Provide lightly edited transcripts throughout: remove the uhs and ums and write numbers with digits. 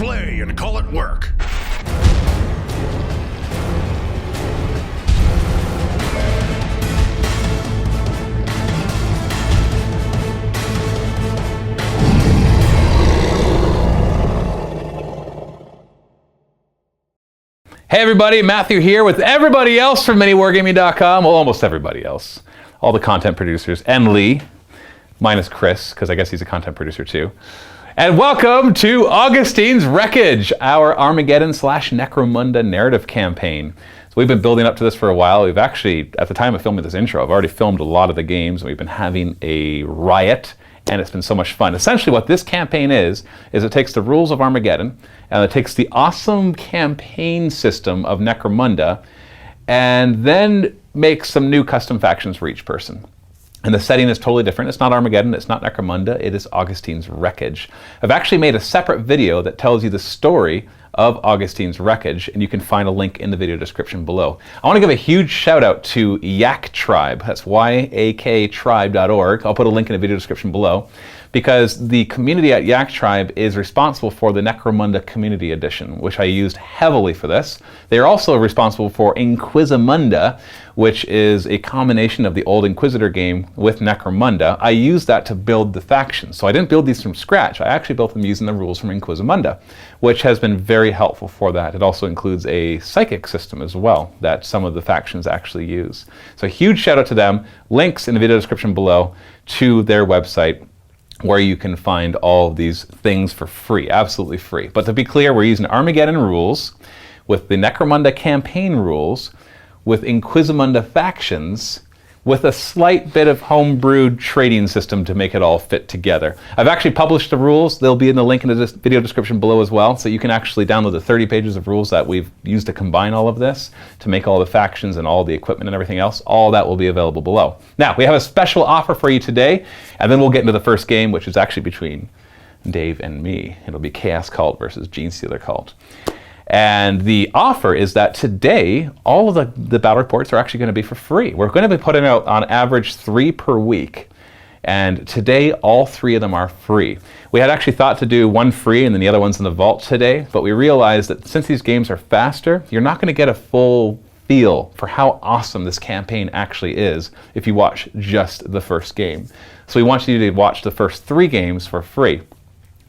play and call it work. Hey everybody, Matthew here with everybody else from MiniWarGaming.com. Well, almost everybody else. All the content producers, and Lee, minus Chris, because I guess he's a content producer too. And welcome to Augustine's Wreckage, our Armageddon / Necromunda narrative campaign. So we've been building up to this for a while. We've actually, at the time of filming this intro, I've already filmed a lot of the games, and we've been having a riot, and it's been so much fun. Essentially what this campaign is it takes the rules of Armageddon, and it takes the awesome campaign system of Necromunda, and then makes some new custom factions for each person. And the setting is totally different. It's not Armageddon, it's not Necromunda, it is Augustine's Wreckage. I've actually made a separate video that tells you the story of Augustine's Wreckage, and you can find a link in the video description below. I want to give a huge shout out to YakTribe. That's YakTribe.org. I'll put a link in the video description below, because the community at YakTribe is responsible for the Necromunda Community Edition, which I used heavily for this. They are also responsible for Inquisimunda, which is a combination of the old Inquisitor game with Necromunda. I used that to build the factions. So I didn't build these from scratch. I actually built them using the rules from Inquisimunda, which has been very helpful for that. It also includes a psychic system as well that some of the factions actually use. So a huge shout out to them. Links in the video description below to their website, where you can find all of these things for free, absolutely free. But to be clear, we're using Armageddon rules with the Necromunda campaign rules, with Inquisimunda factions, with a slight bit of homebrewed trading system to make it all fit together. I've actually published the rules. They'll be in the link in the video description below as well, so you can actually download the 30 pages of rules that we've used to combine all of this, to make all the factions and all the equipment and everything else. All that will be available below. Now, we have a special offer for you today, and then we'll get into the first game, which is actually between Dave and me. It'll be Chaos Cult versus Genestealer Cult. And the offer is that today, all of the battle reports are actually going to be for free. We're going to be putting out on average 3 per week. And today, all 3 of them are free. We had actually thought to do 1 free and then the other one's in the vault today, but we realized that since these games are faster, you're not going to get a full feel for how awesome this campaign actually is if you watch just the first game. So we want you to watch the first 3 games for free.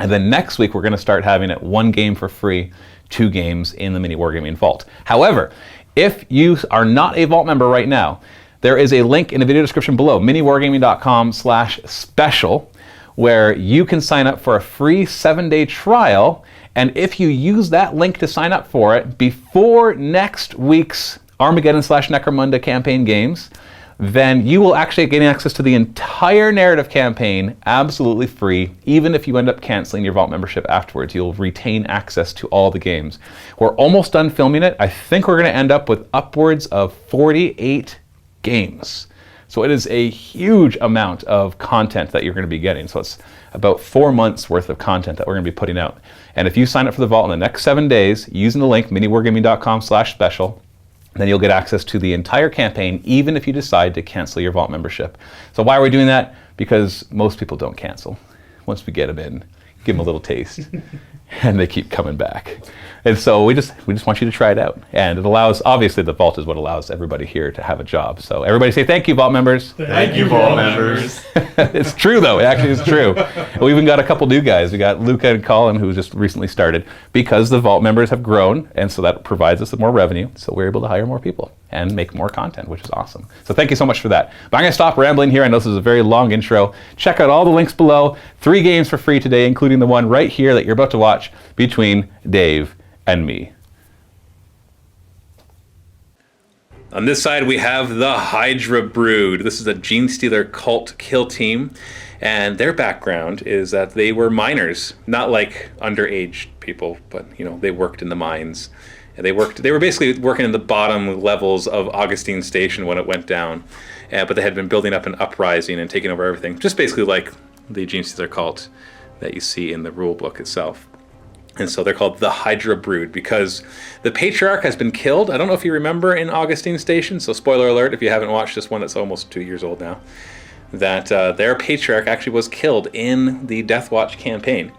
And then next week, we're going to start having it 1 game for free, 2 games in the MiniWarGaming Vault. However, if you are not a Vault member right now, there is a link in the video description below, MiniWarGaming.com/special, where you can sign up for a free 7-day trial. And if you use that link to sign up for it before next week's Armageddon / Necromunda campaign games, then you will actually gain access to the entire narrative campaign absolutely free. Even if you end up canceling your Vault membership afterwards, you'll retain access to all the games. We're almost done filming it. I think we're going to end up with upwards of 48 games. So it is a huge amount of content that you're going to be getting. So it's about 4 months worth of content that we're going to be putting out. And if you sign up for the Vault in the next 7 days using the link MiniWarGaming.com/special, then you'll get access to the entire campaign, even if you decide to cancel your Vault membership. So why are we doing that? Because most people don't cancel. Once we get them in, give them a little taste, and they keep coming back. And so we just want you to try it out. And it allows, obviously the Vault is what allows everybody here to have a job. So everybody say thank you, Vault members. Thank you, Vault members. It's true though, it actually is true. We even got a couple new guys. We got Luca and Colin, who just recently started, because the Vault members have grown, and so that provides us with more revenue. So we're able to hire more people and make more content, which is awesome. So thank you so much for that. But I'm gonna stop rambling here. I know this is a very long intro. Check out all the links below. 3 games for free today, including the one right here that you're about to watch between Dave and me. On this side, we have the Hydra Brood. This is a Genestealer cult kill team, and their background is that they were miners, not like underage people, but you know, they worked in the mines. And they were basically working in the bottom levels of Augustine Station when it went down, but they had been building up an uprising and taking over everything, just basically like the Genestealer cult that you see in the rule book itself. And so they're called the Hydra Brood because the patriarch has been killed. I don't know if you remember in Augustine Station, so spoiler alert if you haven't watched this one that's almost 2 years old now, that their patriarch actually was killed in the Death Watch campaign.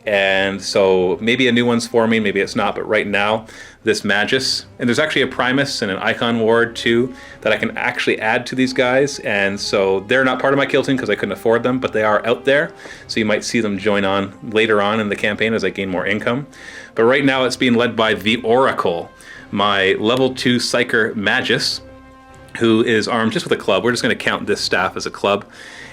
And so maybe a new one's forming, maybe it's not, but right now, this Magus, and there's actually a Primus and an Icon Ward too that I can actually add to these guys, and so they're not part of my kill team because I couldn't afford them, but they are out there, so you might see them join on later on in the campaign as I gain more income. But right now it's being led by the Oracle, my level 2 Psyker Magus, who is armed just with a club. We're just going to count this staff as a club,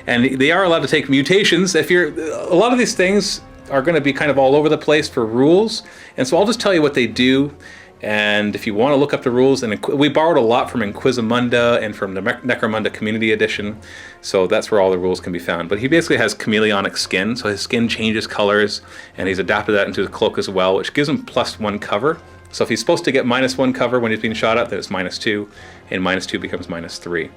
and they are allowed to take mutations. A lot of these things are going to be kind of all over the place for rules, and so I'll just tell you what they do, and if you want to look up the rules, and we borrowed a lot from Inquisimunda and from the Necromunda Community Edition, so that's where all the rules can be found. But he basically has chameleonic skin, so his skin changes colors, and he's adapted that into the cloak as well, which gives him +1 cover. So if he's supposed to get -1 cover when he's being shot at, then it's -2, and -2 becomes -3.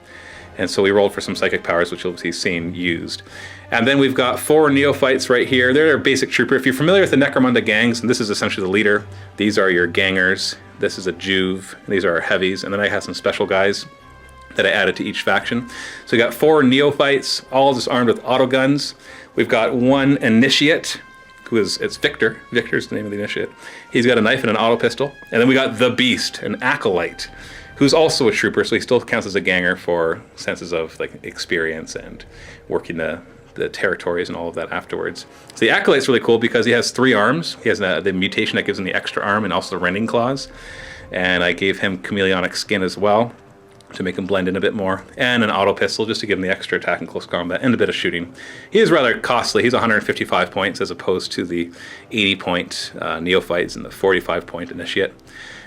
And so we rolled for some psychic powers, which you'll be seeing used. And then we've got 4 neophytes right here. They're a basic trooper. If you're familiar with the Necromunda gangs, and this is essentially the leader, these are your gangers. This is a Juve. These are our heavies. And then I have some special guys that I added to each faction. So we got 4 neophytes, all just armed with autoguns. We've got 1 initiate, it's Victor. Victor's the name of the initiate. He's got a knife and an auto pistol. And then we got the Beast, an acolyte, who's also a trooper, so he still counts as a ganger for senses of like experience and working the territories and all of that afterwards. So the acolyte's really cool because he has 3 arms. He has the mutation that gives him the extra arm and also the rending claws. And I gave him chameleonic skin as well to make him blend in a bit more, and an auto pistol just to give him the extra attack and close combat and a bit of shooting. He is rather costly. He's 155 points as opposed to the 80-point neophytes and the 45-point initiate.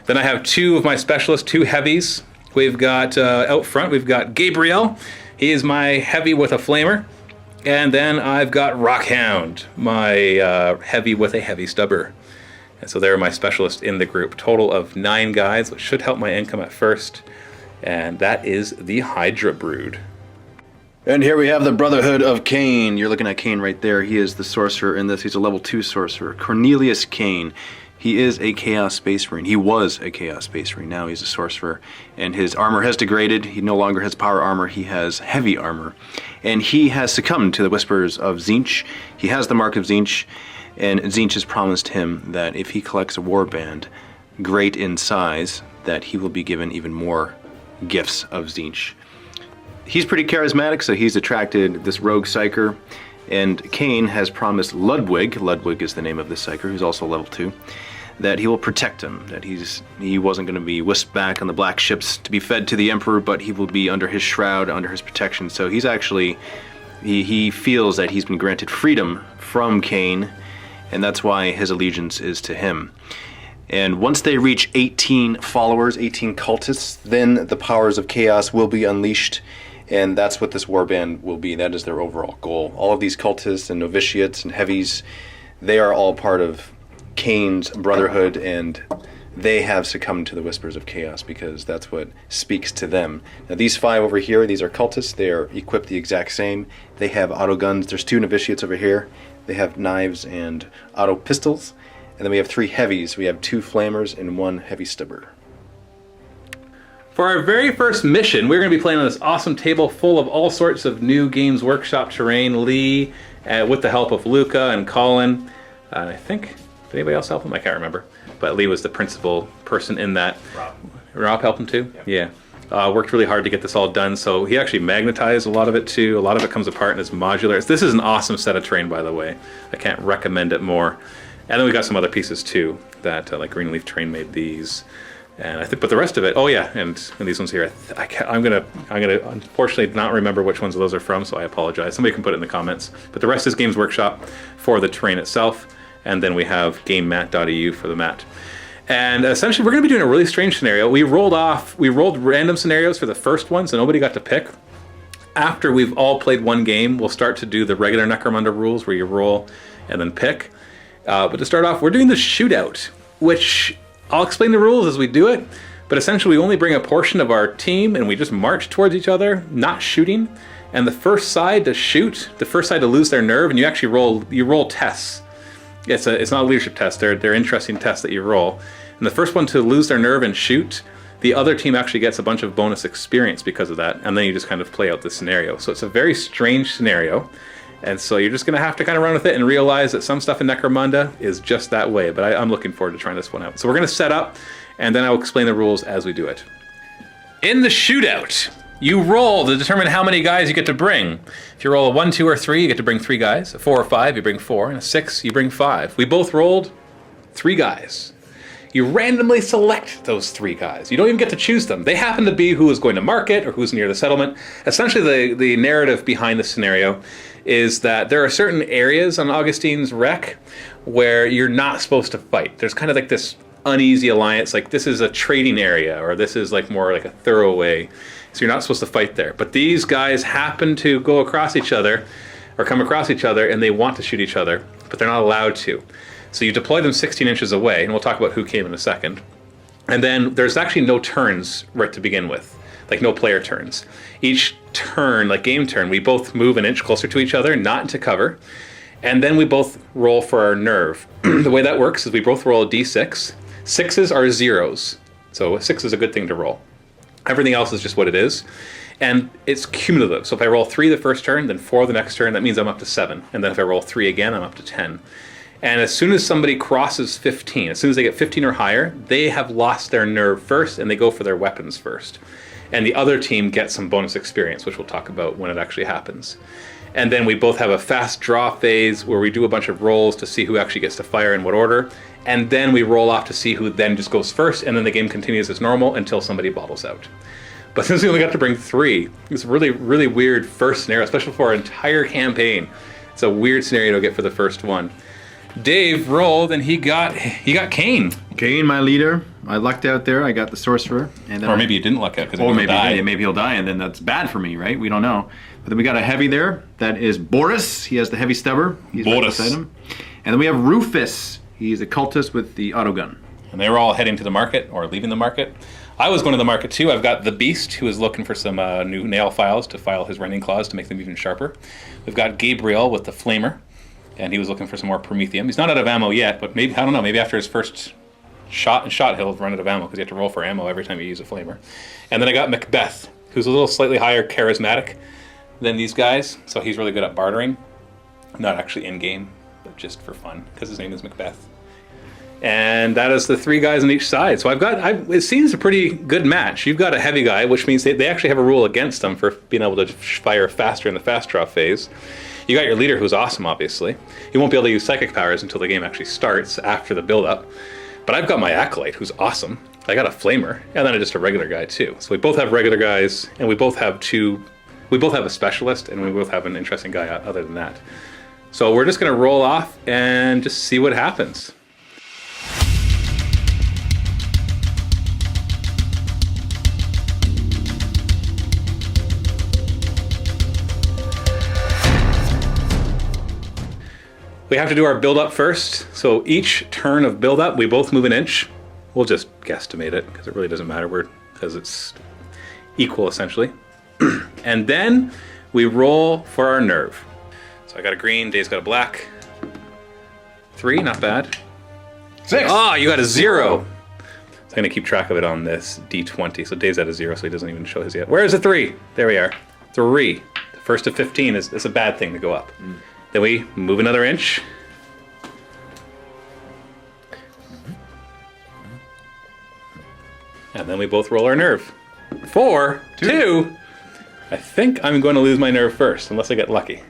Then I have 2 of my specialists, 2 heavies. We've got out front, we've got Gabriel. He is my heavy with a flamer. And then I've got Rockhound, my heavy with a heavy stubber. And so they're my specialists in the group. Total of 9 guys, which should help my income at first. And that is the Hydra Brood. And here we have the Brotherhood of Cain. You're looking at Cain right there. He is the sorcerer in this. He's a level 2 sorcerer. Cornelius Cain. He is a Chaos Space Marine. He was a Chaos Space Marine. Now he's a sorcerer. And his armor has degraded. He no longer has power armor. He has heavy armor. And he has succumbed to the whispers of Tzeentch. He has the mark of Tzeentch. And Tzeentch has promised him that if he collects a warband great in size, that he will be given even more gifts of Tzeentch. He's pretty charismatic, so he's attracted this rogue psyker. And Cain has promised Ludwig is the name of this psyker, who's also level 2, that he will protect him, that he wasn't going to be whisked back on the black ships to be fed to the Emperor, but he will be under his shroud, under his protection. So he's actually, he feels that he's been granted freedom from Cain, and that's why his allegiance is to him. And once they reach 18 followers, 18 cultists, then the powers of chaos will be unleashed, and that's what this warband will be. That is their overall goal. All of these cultists and novitiates and heavies, they are all part of Cain's brotherhood, and they have succumbed to the whispers of chaos because that's what speaks to them. Now these 5 over here, these are cultists. They are equipped the exact same. They have auto guns. There's 2 novitiates over here. They have knives and auto pistols. And then we have 3 heavies. We have 2 flamers and 1 heavy stubber. For our very first mission, we're going to be playing on this awesome table full of all sorts of new Games Workshop terrain. Lee, with the help of Luca and Colin, and I think, did anybody else help him? I can't remember. But Lee was the principal person in that. Rob helped him too? Yeah. Worked really hard to get this all done, so he actually magnetized a lot of it too. A lot of it comes apart and is modular. This is an awesome set of terrain, by the way. I can't recommend it more. And then we got some other pieces too, that like Greenleaf Terrain made these. And I think, but the rest of it, oh yeah, and these ones here, I'm gonna unfortunately not remember which ones of those are from, so I apologize. Somebody can put it in the comments. But the rest is Games Workshop for the terrain itself, and then we have GameMat.eu for the mat. And essentially, we're gonna be doing a really strange scenario. We rolled random scenarios for the first one, so nobody got to pick. After we've all played one game, we'll start to do the regular Necromunda rules where you roll and then pick. But to start off, we're doing the shootout, which I'll explain the rules as we do it, but essentially we only bring a portion of our team and we just march towards each other, not shooting. And the first side to shoot, the first side to lose their nerve, and you actually roll tests. It's not a leadership test, they're interesting tests that you roll. And the first one to lose their nerve and shoot, the other team actually gets a bunch of bonus experience because of that, and then you just kind of play out the scenario. So it's a very strange scenario, And so you're just going to have to kind of run with it and realize that some stuff in Necromunda is just that way. But I'm looking forward to trying this one out. So we're going to set up, and then I'll explain the rules as we do it. In the shootout, you roll to determine how many guys you get to bring. If you roll a 1, 2, or 3, you get to bring 3 guys. A 4 or 5, you bring 4. And a 6, you bring 5. We both rolled 3 guys. You randomly select those 3 guys. You don't even get to choose them. They happen to be who is going to market or who's near the settlement. Essentially, the narrative behind the scenario is that there are certain areas on Augustine's wreck where you're not supposed to fight. There's kind of like this uneasy alliance, like this is a trading area, or this is like more like a throwaway. So you're not supposed to fight there. But these guys happen to go across each other, or come across each other, and they want to shoot each other, but they're not allowed to. So you deploy them 16 inches away, and we'll talk about who came in a second. And then there's actually no turns right to begin with, like no player turns. Each turn, like game turn, we both move an inch closer to each other, not into cover, and then we both roll for our nerve. The way that works is we both roll a d6. 6s are 0s, so a 6 is a good thing to roll. Everything else is just what it is, and it's cumulative. So if I roll 3 the first turn, then 4 the next turn, that means I'm up to 7. And then if I roll 3 again, I'm up to 10. And as soon as somebody crosses 15, as soon as they get 15 or higher, they have lost their nerve first, and they go for their weapons first. And the other team gets some bonus experience, which we'll talk about when it actually happens. And then we both have a fast draw phase where we do a bunch of rolls to see who actually gets to fire in what order. And then we roll off to see who then just goes first, and then the game continues as normal until somebody bottles out. But since we only got to bring 3, it's a really, really weird first scenario, especially for our entire campaign. It's a weird scenario to get for the first one. Dave rolled, and he got Kane. Kane, my leader. I lucked out there. I got the sorcerer, and then Or maybe you didn't luck out because or maybe he'll die, and then that's bad for me, right? We don't know. But then we got a heavy there. That is Boris. He has the heavy stubber. He's right beside him. And then we have Rufus. He's a cultist with the autogun. And they were all heading to the market or leaving the market. I was going to the market too. I've got the Beast, who is looking for some new nail files to file his rending claws to make them even sharper. We've got Gabriel with the Flamer, and he was looking for some more Promethium. He's not out of ammo yet, but maybe, I don't know, maybe after his first shot he'll run out of ammo because you have to roll for ammo every time you use a Flamer. And then I got Macbeth, who's a little slightly higher charismatic than these guys, so he's really good at bartering. Not actually in-game, but just for fun, because his name is Macbeth. And that is the 3 guys on each side. So it seems a pretty good match. You've got a heavy guy, which means they actually have a rule against them for being able to fire faster in the fast draw phase. You got your leader, who's awesome, obviously. You won't be able to use psychic powers until the game actually starts after the build-up. But I've got my acolyte, who's awesome. I got a flamer, and then just a regular guy too. So we both have regular guys, and we both have a specialist, and we both have an interesting guy other than that. So we're just going to roll off and just see what happens. We have to do our build-up first. So each turn of build-up, we both move an inch. We'll just guesstimate it, because it really doesn't matter, because it's equal, essentially. And then we roll for our nerve. So I got a green, Dave's got a black. 3, not bad. 6. Oh, you got a 0. So I'm going to keep track of it on this D20. So Dave's at a 0, so he doesn't even show his yet. Where is the 3? There we are. 3. The first of 15 is a bad thing to go up. Then we move another inch. And then we both roll our nerve. 4, 2. I think I'm going to lose my nerve first, unless I get lucky.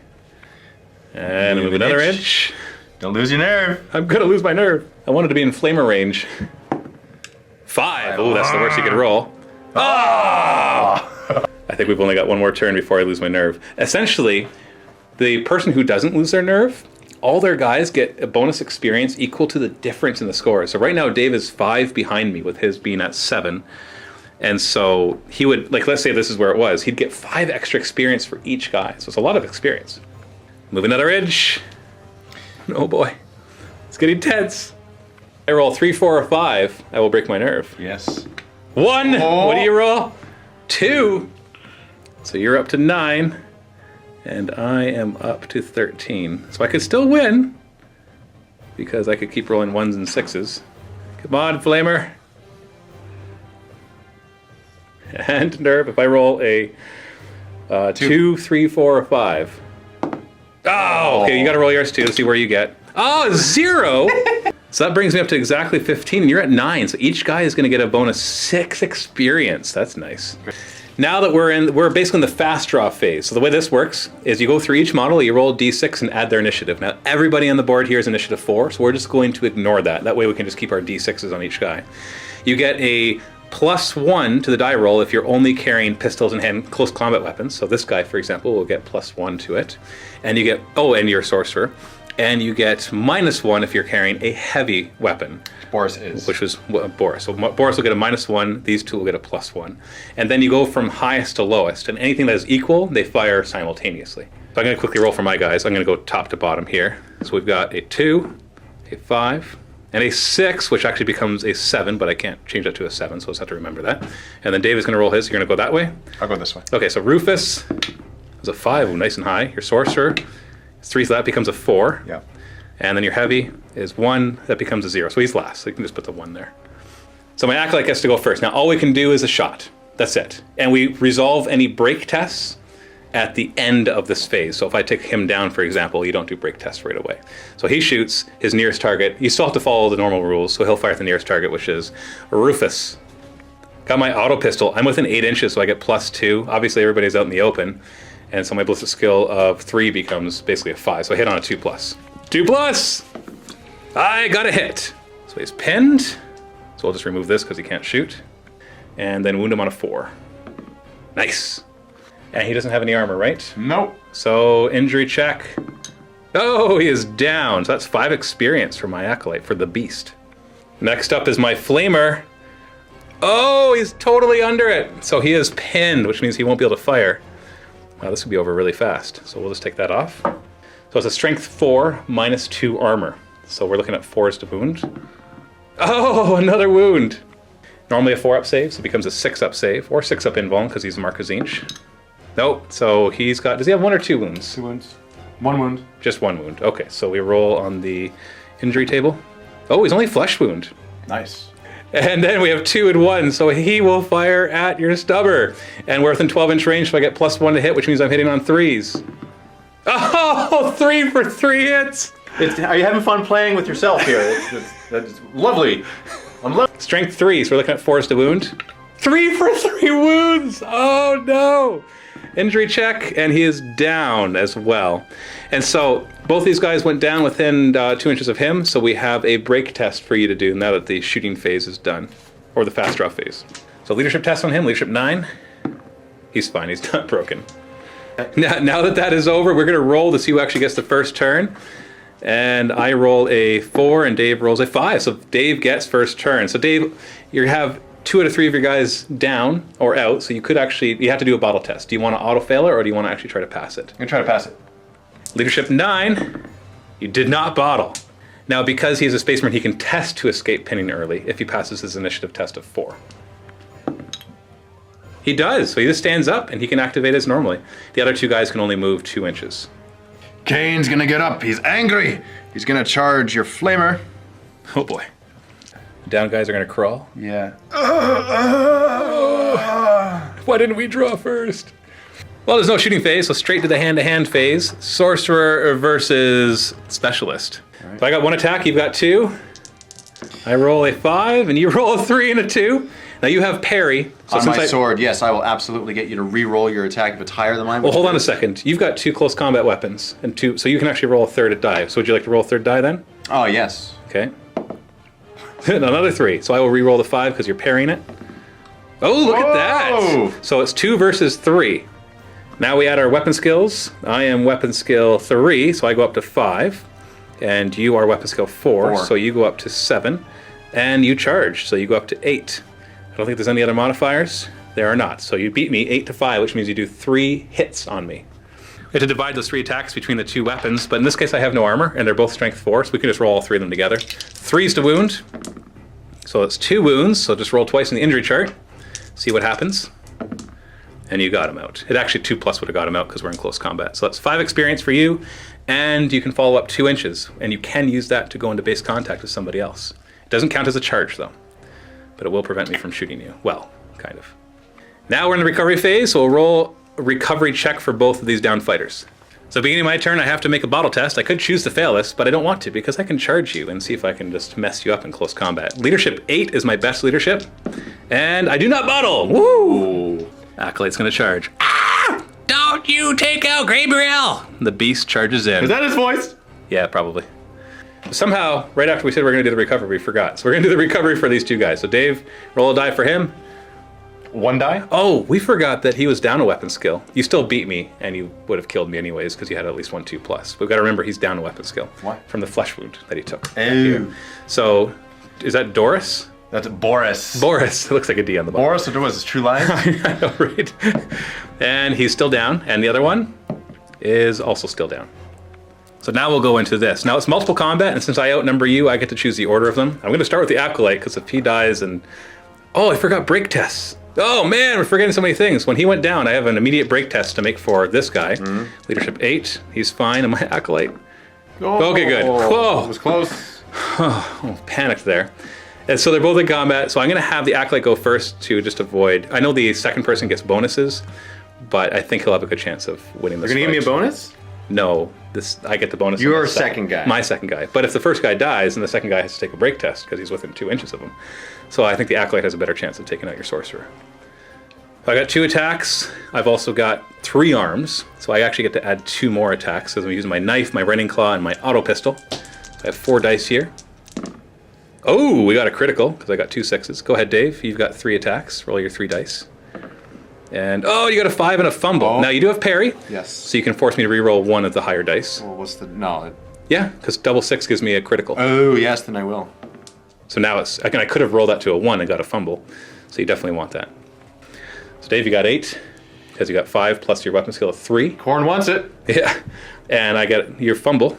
And move another inch. Don't lose your nerve. I'm going to lose my nerve. I wanted to be in flamer range. 5. Oh, that's the worst you could roll. Oh! I think we've only got one more turn before I lose my nerve. Essentially, the person who doesn't lose their nerve, all their guys get a bonus experience equal to the difference in the score. So right now, Dave is 5 behind me with his being at 7. And so he would, like, let's say this is where it was, he'd get 5 extra experience for each guy. So it's a lot of experience. Move another inch. Oh boy, it's getting tense. I roll 3, 4, or 5, I will break my nerve. Yes. 1, Oh. What do you roll? 2. So you're up to 9. And I am up to 13. So I could still win, because I could keep rolling 1s and 6s. Come on, Flamer. And nerve, if I roll a 2, 3, 4, or 5. Oh, okay, you gotta roll yours too to see where you get. Oh, 0! So that brings me up to exactly 15, and you're at 9. So each guy is gonna get a bonus 6 experience. That's nice. Now that we're basically in the fast draw phase. So the way this works is you go through each model, you roll a d6 and add their initiative. Now everybody on the board here is initiative 4, so we're just going to ignore that. That way we can just keep our d6s on each guy. You get a +1 to the die roll if you're only carrying pistols and hand close combat weapons. So this guy, for example, will get +1 to it. And you get, and you're a sorcerer. And you get -1 if you're carrying a heavy weapon. Boris is. Which was Boris. So Boris will get a -1, these two will get a +1. And then you go from highest to lowest, and anything that is equal, they fire simultaneously. So I'm gonna quickly roll for my guys. I'm gonna go top to bottom here. So we've got a 2, a 5, and a 6, which actually becomes a 7, but I can't change that to a 7, so I'll just have to remember that. And then Dave is gonna roll his. You're gonna go that way? I'll go this way. Okay, so Rufus is a 5, nice and high. Your sorcerer. 3, so that becomes a 4. Yeah. And then your heavy is 1, that becomes a 0. So he's last, so you can just put the 1 there. So my acolyte gets to go first. Now all we can do is a shot. That's it. And we resolve any break tests at the end of this phase. So if I take him down, for example, you don't do break tests right away. So he shoots his nearest target. You still have to follow the normal rules, so he'll fire at the nearest target, which is Rufus. Got my auto pistol. I'm within 8 inches, so I get +2. Obviously everybody's out in the open. And so my ballistic skill of 3 becomes basically a 5. So I hit on a 2+. 2+! I got a hit. So he's pinned. So we'll just remove this because he can't shoot. And then wound him on a 4. Nice. And he doesn't have any armor, right? Nope. So injury check. Oh, he is down. So that's 5 experience for my acolyte, for the beast. Next up is my flamer. Oh, he's totally under it. So he is pinned, which means he won't be able to fire. Wow, this will be over really fast. So we'll just take that off. So it's a strength 4 -2 armor. So we're looking at 4s to wound. Oh, another wound. Normally a 4-up save, so it becomes a 6-up save, or 6-up invuln because he's Marquezinch. Nope, so he's got, does he have 1 or 2 wounds? 2 wounds. 1 wound. Just 1 wound. Okay, so we roll on the injury table. Oh, he's only flesh wound. Nice. And then we have 2 and 1, so he will fire at your stubber. And we're within 12-inch range, so I get +1 to hit, which means I'm hitting on 3s. Oh, 3 for 3 hits! Are you having fun playing with yourself here? That's lovely. Strength 3, so we're looking at 4s to wound. 3 for 3 wounds! Oh no! Injury check, and he is down as well. And so both these guys went down within 2 inches of him, so we have a break test for you to do now that the shooting phase is done, or the fast draw phase. So leadership test on him, leadership 9. He's fine, he's not broken. Now that that is over, we're gonna roll to see who actually gets the first turn. And I roll a 4 and Dave rolls a 5, so Dave gets first turn. So Dave, you have 2 out of 3 of your guys down or out, so you could actually, you have to do a bottle test. Do you want to auto-fail it, or do you want to actually try to pass it? I'm gonna try to pass it. Leadership 9, you did not bottle. Now, because he's a spaceman, he can test to escape pinning early if he passes his initiative test of 4. He does, so he just stands up and he can activate as normally. The other 2 guys can only move 2 inches. Kane's gonna get up. He's angry. He's gonna charge your flamer. Oh boy. The down guys are gonna crawl. Yeah. Why didn't we draw first? Well, there's no shooting phase, so straight to the hand-to-hand phase. Sorcerer versus specialist. Right. So I got 1 attack, you've got 2. I roll a 5, and you roll a 3 and a 2. Now you have parry. So on my sword, yes, I will absolutely get you to re-roll your attack if it's higher than mine. Well, hold on a second. You've got 2 close combat weapons, and 2, so you can actually roll a 3rd die. So would you like to roll a 3rd die then? Oh, yes. Okay. Another 3. So I will re-roll the 5 because you're parrying it. Oh, look at that! So it's 2 versus 3. Now we add our weapon skills. I am weapon skill 3, so I go up to 5. And you are weapon skill 4, so you go up to 7. And you charge, so you go up to 8. I don't think there's any other modifiers. There are not. So you beat me 8 to 5, which means you do 3 hits on me. We have to divide those 3 attacks between the 2 weapons, but in this case I have no armor, and they're both strength 4, so we can just roll all 3 of them together. 3s to wound. So it's 2 wounds, so just roll twice in the injury chart. See what happens. And you got him out. It actually 2+ would have got him out because we're in close combat. So that's 5 experience for you, and you can follow up 2 inches, and you can use that to go into base contact with somebody else. It doesn't count as a charge though, but it will prevent me from shooting you. Well, kind of. Now we're in the recovery phase, so we'll roll a recovery check for both of these down fighters. So beginning of my turn, I have to make a bottle test. I could choose to fail this, but I don't want to because I can charge you and see if I can just mess you up in close combat. Leadership 8 is my best leadership, and I do not bottle. Woo! Acolyte's gonna charge. Ah! Don't you take out Gabriel! The beast charges in. Is that his voice? Yeah, probably. Somehow, right after we said we were gonna do the recovery, we forgot. So we're gonna do the recovery for these two guys. So Dave, roll a die for him. 1 die? Oh, we forgot that he was down a weapon skill. You still beat me, and you would have killed me anyways because you had at least 1 2+. We've got to remember he's down a weapon skill. What? From the flesh wound that he took. Oh. So, is that Doris? That's Boris. Boris. It looks like a D on the bottom. Boris, or was his True Lies? I know, right? And he's still down, and the other one is also still down. So now we'll go into this. Now it's multiple combat, and since I outnumber you, I get to choose the order of them. I'm going to start with the Acolyte, because if he dies and... Oh, I forgot break tests. Oh man, we're forgetting so many things. When he went down, I have an immediate break test to make for this guy. Leadership 8, he's fine, and my Acolyte. Oh, Okay, good. Whoa. It was close. Oh, panicked there. And so they're both in combat, so I'm going to have the Acolyte go first to just avoid... I know the second person gets bonuses, but I think he'll have a good chance of winning this You're gonna give me a bonus? No, I get the bonus. You're second guy. My second guy. But if the first guy dies, then the second guy has to take a break test because he's within 2 inches of him. So I think the Acolyte has a better chance of taking out your sorcerer. I got 2 attacks. I've also got 3 arms, so I actually get to add 2 more attacks because I'm using my knife, my rending claw, and my auto pistol. So I have 4 dice here. Oh, we got a critical because I got 2 6s. Go ahead, Dave. You've got 3 attacks. Roll your 3 dice. And oh, you got a 5 and a fumble. Oh. Now you do have parry. Yes. So you can force me to re-roll 1 of the higher dice. Well, what's the... No. Yeah, because double 6 gives me a critical. Oh, yes, then I will. So now it's... Again, I could have rolled that to a 1 and got a fumble. So you definitely want that. So Dave, you got 8. Because you got 5 plus your weapon skill of 3. Corn wants it. Yeah. And I got your fumble.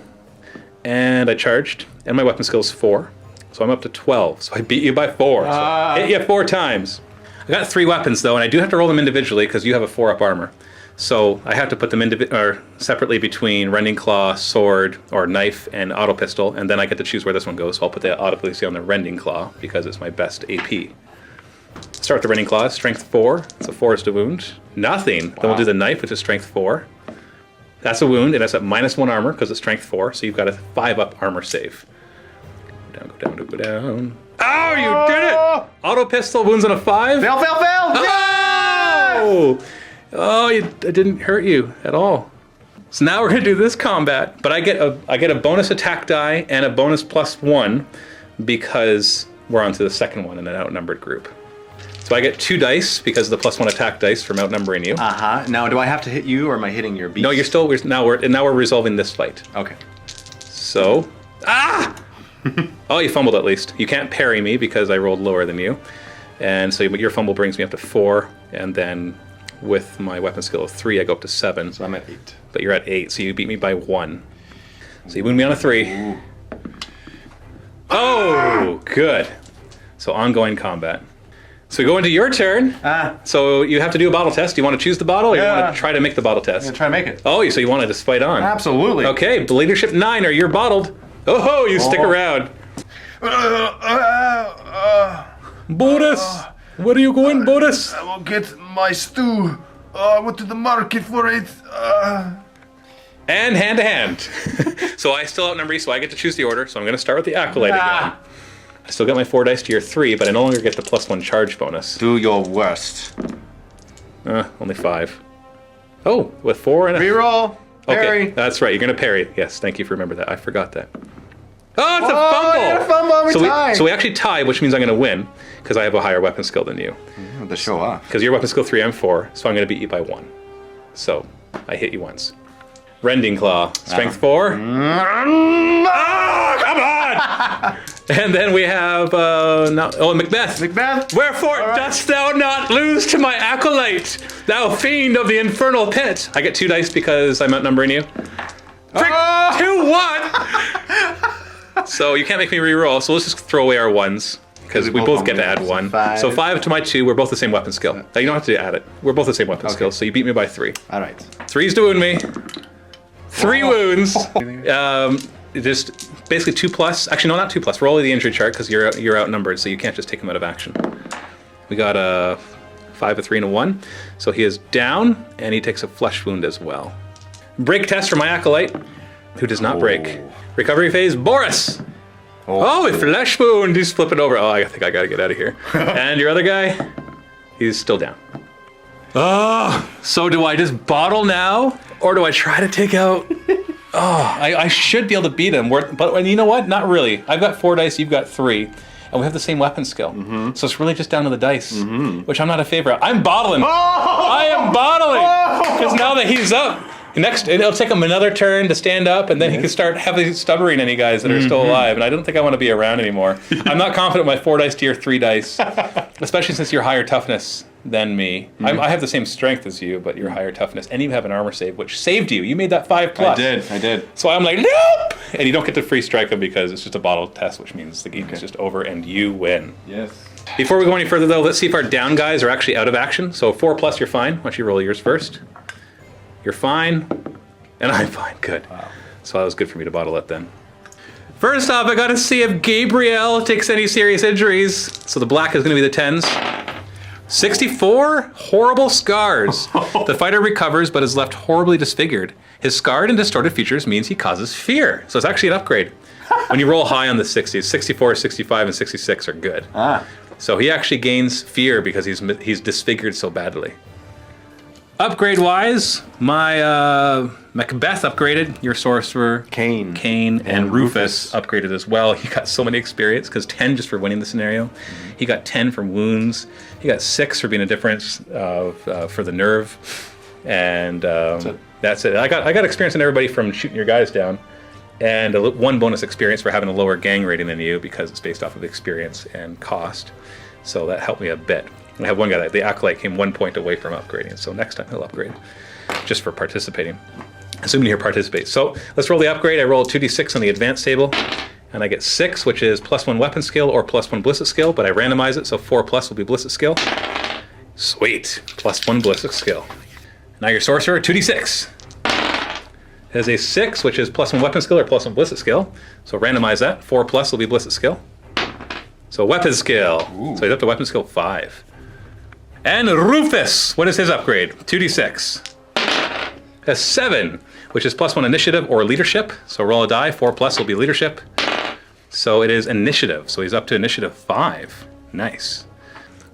And I charged. And my weapon skill is 4. So I'm up to 12. So I beat you by 4. So I hit you 4 times. I got 3 weapons though, and I do have to roll them individually because you have a 4-up armor. So I have to put them separately between rending claw, sword, or knife, and auto pistol, and then I get to choose where this one goes. So I'll put the auto pistol on the rending claw because it's my best AP. Start with the rending claw, strength 4. So 4 is to wound. Nothing. Wow. Then we'll do the knife, which is strength 4. That's a wound, and that's at -1 armor because it's strength 4. So you've got a 5-up armor save. Go down, go down. Oh, you did it! Auto pistol, wounds on a 5. Fail, fail, fail! Oh! Oh, it didn't hurt you at all. So now we're gonna do this combat, but I get a bonus attack die and a bonus +1 because we're on to the second one in an outnumbered group. So I get 2 dice because of the +1 attack dice from outnumbering you. Now, do I have to hit you, or am I hitting your beast? No, you're still. Now we're resolving this fight. Okay. So, oh, you fumbled at least. You can't parry me because I rolled lower than you. And so your fumble brings me up to 4. And then with my weapon skill of 3, I go up to 7. So I'm at 8. But you're at 8, so you beat me by 1. So you wound me on a 3. Ooh. Oh, good. So ongoing combat. So we go into your turn. So you have to do a bottle test. Do you want to choose the bottle, or you want to try to make the bottle test? I'm gonna try to make it. Oh, so you want to just fight on? Absolutely. Okay, leadership 9, or you're bottled. Oh, you stick around. Boris, where are you going, Boris? I will get my stew. I went to the market for it. And hand to hand. So I still outnumber you, so I get to choose the order. So I'm going to start with the Acolyte again. I still get my 4 dice to your 3, but I no longer get the +1 charge bonus. Do your worst. Only 5. Oh, with 4 and a... Reroll. Parry. Okay, that's right. You're going to parry. Yes, thank you for remembering that. I forgot that. Oh, it's a fumble! Yeah, fumble. We tied. So we actually tie, which means I'm going to win, because I have a higher weapon skill than you. The show off. Because your weapon skill 3, I'm 4, so I'm going to beat you by 1. So I hit you once. Rending Claw, strength 4. Oh, come on! And then we have, Macbeth. Macbeth. Wherefore dost thou not lose to my Acolyte, thou fiend of the infernal pit? I get 2 dice because I'm outnumbering you. 2-1! So you can't make me re-roll, so let's just throw away our 1s. Because we both get to add 1. So 5 to my 2, we're both the same weapon skill. Now you don't have to add it. We're both the same weapon skill, so you beat me by 3. All right. 3's to wound me. 3 wounds. Just basically 2+. Actually, no, not 2+. Roll the injury chart because you're outnumbered, so you can't just take him out of action. We got a 5, a 3, and a 1. So he is down, and he takes a flesh wound as well. Break test for my acolyte, who does not break. Recovery phase, Boris. Oh, a flesh wound. He's flipping over. Oh, I think I gotta get out of here. And your other guy, he's still down. Oh, so do I just bottle now, or do I try to take out? Oh, I should be able to beat him. But you know what? Not really. I've got 4 dice. You've got 3. And we have the same weapon skill. So it's really just down to the dice, which I'm not a favorite. I'm bottling. I am bottling. Because now that he's up, it'll take him another turn to stand up, and then he can start heavily stubbering any guys that are still alive. And I don't think I want to be around anymore. I'm not confident with my 4 dice to your 3 dice, especially since you're higher toughness than me. I have the same strength as you, but you're higher toughness, and you have an armor save, which saved you. You made that 5+. I did. So I'm like, nope! And you don't get to free strike him because it's just a bottle test, which means the game is just over and you win. Yes. Before we go any further, though, let's see if our down guys are actually out of action. So 4+, you're fine. Why don't you roll yours first? You're fine. And I'm fine. Good. Wow. So that was good for me to bottle it then. First off, I got to see if Gabriel takes any serious injuries. So the black is going to be the 10s. 64 horrible scars. The fighter recovers but is left horribly disfigured. His scarred and distorted features means he causes fear. So it's actually an upgrade. When you roll high on the 60s, 64, 65, and 66 are good. So he actually gains fear because he's disfigured so badly. Upgrade-wise, my Macbeth upgraded. Your sorcerer, Cain, and Rufus upgraded as well. He got so many experience because 10 just for winning the scenario. He got 10 from wounds. He got 6 for being a difference for the nerve, and that's it. I got experience on everybody from shooting your guys down, and 1 bonus experience for having a lower gang rating than you because it's based off of experience and cost. So that helped me a bit. I have one guy that the acolyte came 1 point away from upgrading, so next time he'll upgrade just for participating. Assuming he participates. So let's roll the upgrade. I roll a 2d6 on the advanced table, and I get 6, which is +1 weapon skill or +1 ballistic skill, but I randomize it, so 4+ will be ballistic skill. Sweet, +1 ballistic skill. Now your sorcerer, 2d6. Has a 6, which is +1 weapon skill or +1 ballistic skill, so randomize that. 4+ will be ballistic skill. So weapon skill. Ooh. So he's up to weapon skill 5. And Rufus, what is his upgrade? 2d6. A 7, which is +1 initiative or leadership. So roll a die, 4+ will be leadership. So it is initiative. So he's up to initiative 5. Nice.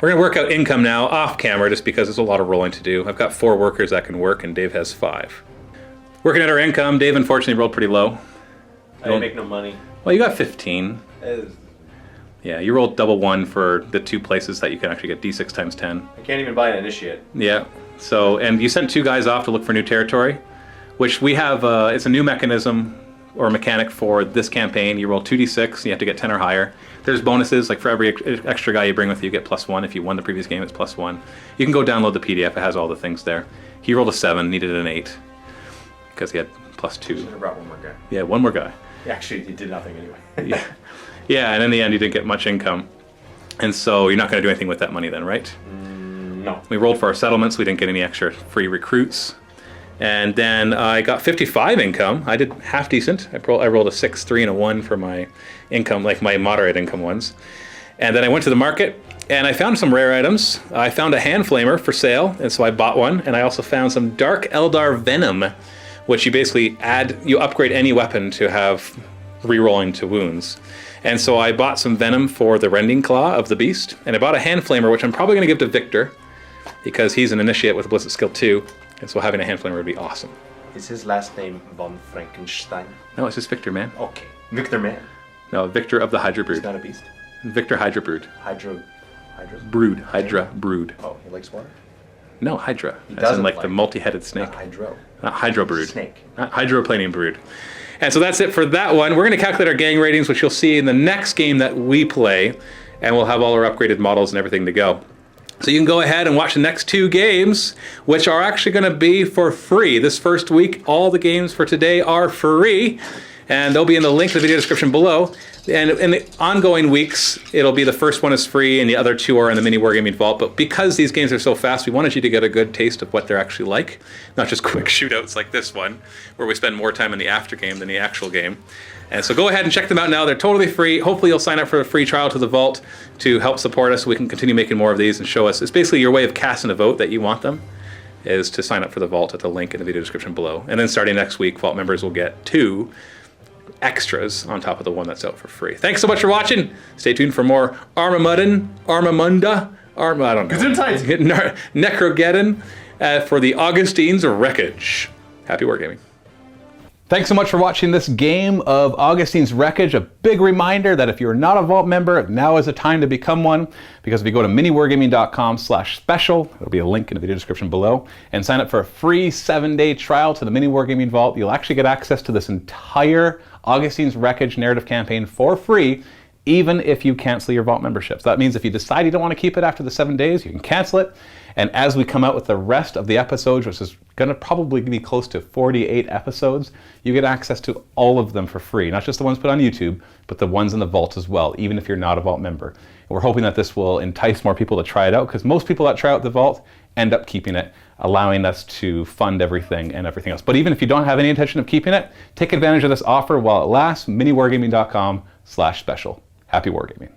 We're gonna work out income now off camera just because there's a lot of rolling to do. I've got 4 workers that can work and Dave has 5. Working at our income, Dave unfortunately rolled pretty low. I didn't make no money. Well, you got 15. Yeah, you rolled double 1 for the 2 places that you can actually get D6 times 10. I can't even buy an initiate. Yeah. So, and you sent 2 guys off to look for new territory, which we have, it's a new mechanism or mechanic for this campaign. You roll 2d6, you have to get 10 or higher. There's bonuses, like for every extra guy you bring with you, you get +1. If you won the previous game, it's +1. You can go download the PDF, it has all the things there. He rolled a 7, needed an 8, because he had +2. Should have brought one more guy. Yeah, 1 more guy. Actually, he did nothing anyway. Yeah. Yeah, and in the end, you didn't get much income. And so you're not going to do anything with that money then, right? No. We rolled for our settlements. We didn't get any extra free recruits. And then I got 55 income. I did half decent. I rolled a 6, 3, and a 1 for my income, like my moderate income ones. And then I went to the market, and I found some rare items. I found a hand flamer for sale, and so I bought one. And I also found some Dark Eldar Venom, which you basically you upgrade any weapon to have rerolling to wounds. And so I bought some venom for the rending claw of the beast, and I bought a hand flamer, which I'm probably going to give to Victor, because he's an initiate with a ballistic skill 2, and so having a hand flamer would be awesome. Is his last name von Frankenstein? No, it's just Victor, man. Okay. Victor Man. No, Victor of the Hydra He's Brood. not a beast. Victor Hydra Brood. Hydra? Brood. Hydra Brood. Oh, he likes water? No, Hydra. As in doesn't like like the multi-headed snake. Not Hydro. Not Hydro Brood. Snake. Not Hydroplanian Brood. And so that's it for that one. We're going to calculate our gang ratings, which you'll see in the next game that we play, and we'll have all our upgraded models and everything to go. So you can go ahead and watch the next 2 games, which are actually going to be for free. This first week, all the games for today are free, and they'll be in the link in the video description below. And in the ongoing weeks, it'll be the first one is free and the other 2 are in the MiniWarGaming Vault. But because these games are so fast, we wanted you to get a good taste of what they're actually like. Not just quick shootouts like this one, where we spend more time in the after game than the actual game. And so go ahead and check them out now. They're totally free. Hopefully you'll sign up for a free trial to the Vault to help support us so we can continue making more of these and show us. It's basically your way of casting a vote that you want them. is to sign up for the Vault at the link in the video description below. And then starting next week, Vault members will get 2 extras on top of the one that's out for free. Thanks so much for watching. Stay tuned for more Armageddon, I don't know. Necrogeddon for the Augustine's Wreckage. Happy Wargaming. Thanks so much for watching this game of Augustine's Wreckage. A big reminder that if you're not a Vault member, now is the time to become one, because if you go to miniwargaming.com/special, there'll be a link in the video description below, and sign up for a free 7-day trial to the Mini Wargaming Vault, you'll actually get access to this entire Augustine's Wreckage narrative campaign for free, even if you cancel your Vault membership. So that means if you decide you don't want to keep it after the 7 days, you can cancel it. And as we come out with the rest of the episodes, which is going to probably be close to 48 episodes, you get access to all of them for free. Not just the ones put on YouTube, but the ones in the Vault as well, even if you're not a Vault member. And we're hoping that this will entice more people to try it out, because most people that try out the Vault end up keeping it, allowing us to fund everything and everything else. But even if you don't have any intention of keeping it, take advantage of this offer while it lasts. miniwargaming.com/special. Happy Wargaming.